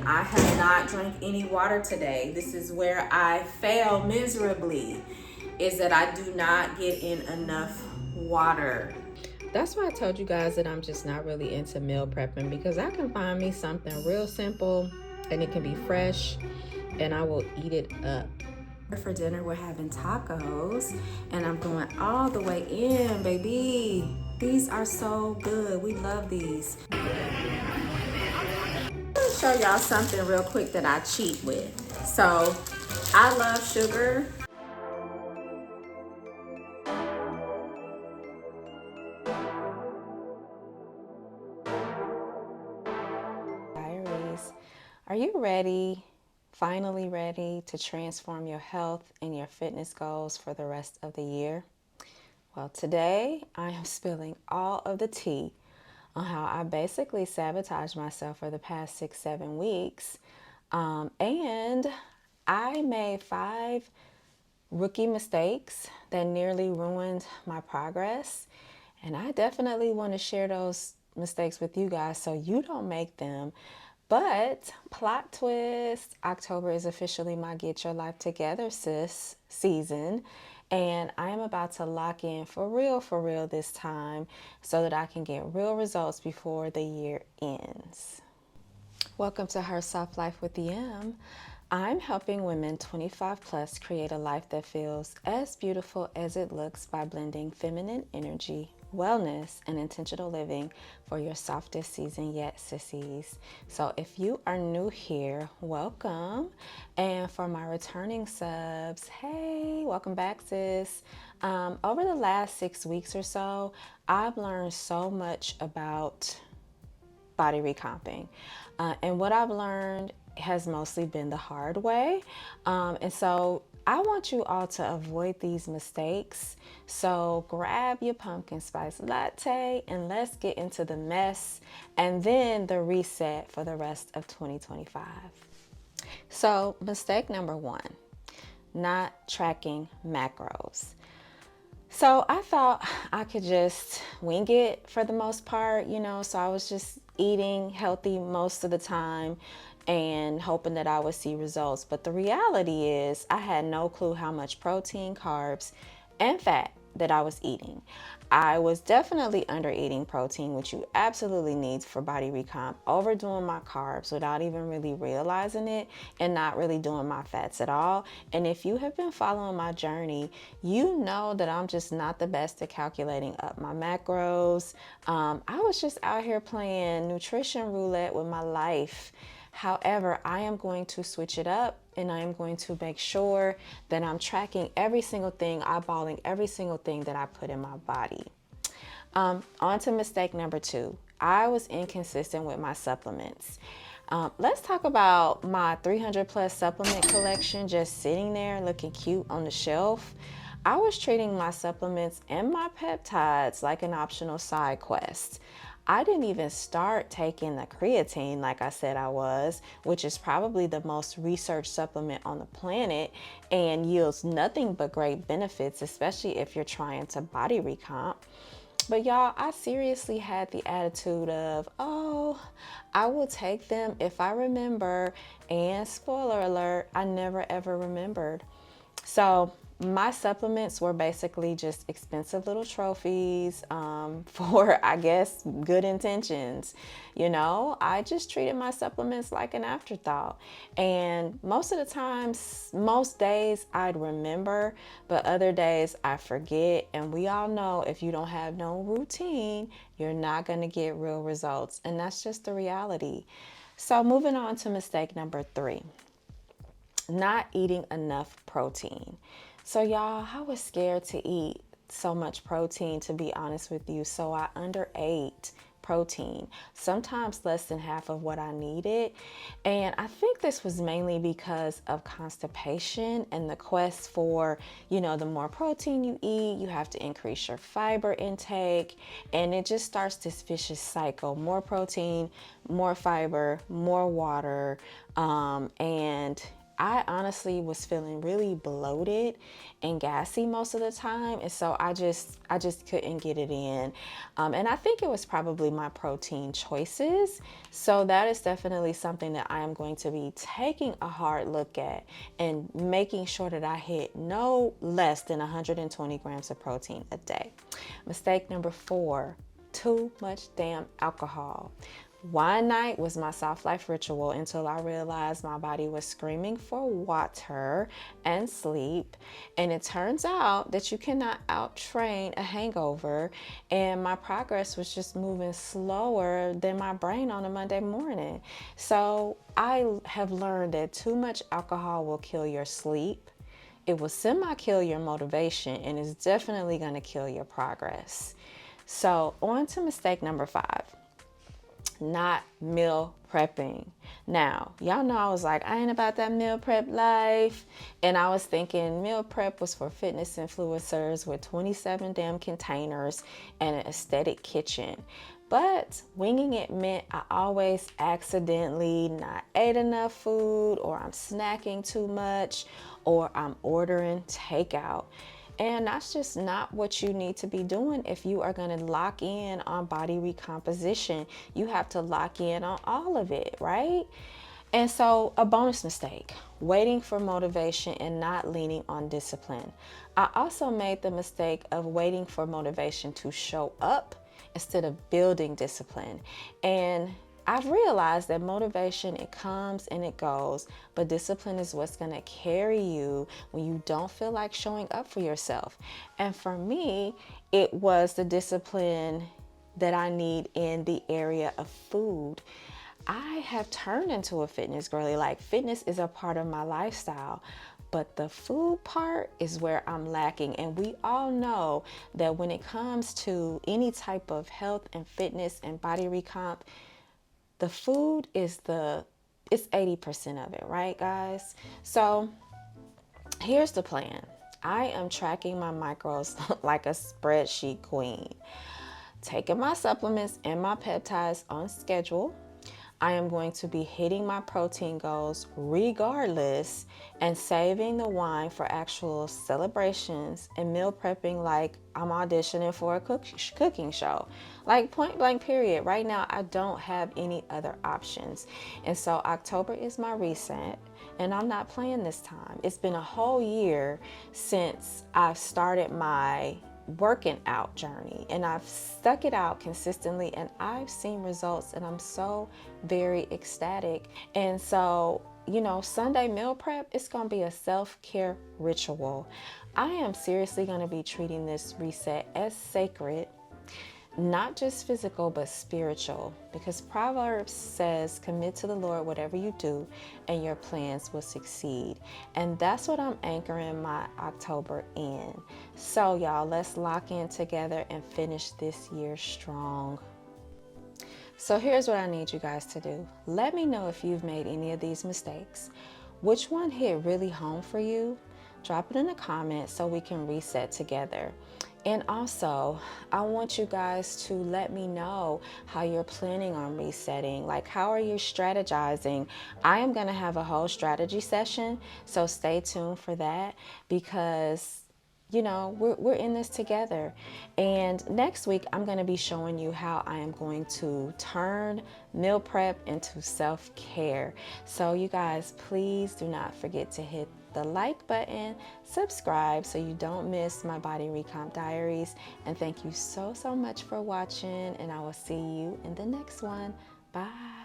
and I have not drank any water today. This is where I fail miserably, is that I do not get in enough water. That's why I told you guys that I'm just not really into meal prepping, because I can find me something real simple and it can be fresh and I will eat it up. For dinner, we're having tacos and I'm going all the way in, baby. These are so good. We love these. I'm gonna show y'all something real quick that I cheat with. So I love sugar. Diaries. Are you ready? Finally ready to transform your health and your fitness goals for the rest of the year? Well, today I am spilling all of the tea on how I basically sabotaged myself for the past 6-7 weeks. And I made 5 rookie mistakes that nearly ruined my progress. And I definitely want to share those mistakes with you guys so you don't make them. But plot twist, October is officially my Get Your Life Together Sis season. And I am about to lock in for real this time so that I can get real results before the year ends. Welcome to Her Soft Life with EM. I'm helping women 25 plus create a life that feels as beautiful as it looks by blending feminine energy, wellness, and intentional living for your softest season yet, sissies. So if you are new here, welcome. And for my returning subs, hey, welcome back, sis. Over the last 6 weeks or so, I've learned so much about body recomping. And what I've learned has mostly been the hard way. And so I want you all to avoid these mistakes. So grab your pumpkin spice latte and let's get into the mess and then the reset for the rest of 2025. So mistake number 1, not tracking macros. So I thought I could just wing it for the most part, so I was just eating healthy most of the time and hoping that I would see results. But the reality is I had no clue how much protein, carbs, and fat that I was eating. I was definitely under eating protein, which you absolutely need for body recomp, overdoing my carbs without even really realizing it, and not really doing my fats at all. And if you have been following my journey, you know that I'm just not the best at calculating up my macros. I was just out here playing nutrition roulette with my life. However, I am going to switch it up and I am going to make sure that I'm tracking every single thing, eyeballing every single thing that I put in my body. On to mistake number 2. I was inconsistent with my supplements. Let's talk about my 300 plus supplement collection just sitting there looking cute on the shelf. I was treating my supplements and my peptides like an optional side quest. I didn't even start taking the creatine like I said I was, which is probably the most researched supplement on the planet and yields nothing but great benefits, especially if you're trying to body recomp. But y'all, I seriously had the attitude of, oh, I will take them if I remember. And spoiler alert, I never ever remembered. So my supplements were basically just expensive little trophies for, I guess, good intentions. I just treated my supplements like an afterthought. And most of the times, most days I'd remember, but other days I forget. And we all know if you don't have no routine, you're not going to get real results. And that's just the reality. So moving on to mistake number 3. Not eating enough protein. So y'all, I was scared to eat so much protein, to be honest with you. So I underate protein, sometimes less than half of what I needed. And I think this was mainly because of constipation and the quest for, the more protein you eat, you have to increase your fiber intake. And it just starts this vicious cycle. More protein, more fiber, more water. And I honestly was feeling really bloated and gassy most of the time, and so I just couldn't get it in. And I think it was probably my protein choices. So that is definitely something that I am going to be taking a hard look at and making sure that I hit no less than 120 grams of protein a day. Mistake number 4, too much damn alcohol. Wine night was my soft life ritual until I realized my body was screaming for water and sleep. And it turns out that you cannot out-train a hangover. And my progress was just moving slower than my brain on a Monday morning. So I have learned that too much alcohol will kill your sleep. It will semi-kill your motivation, and it's definitely going to kill your progress. So on to mistake number 5. Not meal prepping. Now, y'all know I was like, I ain't about that meal prep life. And I was thinking meal prep was for fitness influencers with 27 damn containers and an aesthetic kitchen. But winging it meant I always accidentally not ate enough food, or I'm snacking too much, or I'm ordering takeout. And that's just not what you need to be doing if you are going to lock in on body recomposition. You have to lock in on all of it, right? And so, a bonus mistake, waiting for motivation and not leaning on discipline. I also made the mistake of waiting for motivation to show up instead of building discipline. And I've realized that motivation, it comes and it goes, but discipline is what's going to carry you when you don't feel like showing up for yourself. And for me, it was the discipline that I need in the area of food. I have turned into a fitness girly. Like, fitness is a part of my lifestyle, but the food part is where I'm lacking. And we all know that when it comes to any type of health and fitness and body recomp, the food is it's 80% of it, right, guys? So here's the plan. I am tracking my macros like a spreadsheet queen, taking my supplements and my peptides on schedule. I am going to be hitting my protein goals regardless, and saving the wine for actual celebrations, and meal prepping like I'm auditioning for a cooking show. Like, point blank period. Right now, I don't have any other options. And so October is my reset, and I'm not playing this time. It's been a whole year since I've started my working out journey, and I've stuck it out consistently, and I've seen results, and I'm so very ecstatic. And so, Sunday meal prep, it's going to be a self-care ritual. I am seriously going to be treating this reset as sacred, not just physical, but spiritual, because Proverbs says, commit to the Lord whatever you do, and your plans will succeed. And that's what I'm anchoring my October in. So y'all, let's lock in together and finish this year strong. So here's what I need you guys to do. Let me know if you've made any of these mistakes. Which one hit really home for you? Drop it in the comments so we can reset together. And also, I want you guys to let me know how you're planning on resetting. Like, how are you strategizing? I am going to have a whole strategy session, so stay tuned for that, because we're in this together. And next week, I'm going to be showing you how I am going to turn meal prep into self-care. So you guys, please do not forget to hit the like button, subscribe so you don't miss my Body Recomp Diaries. And thank you so much for watching, and I will see you in the next one. Bye.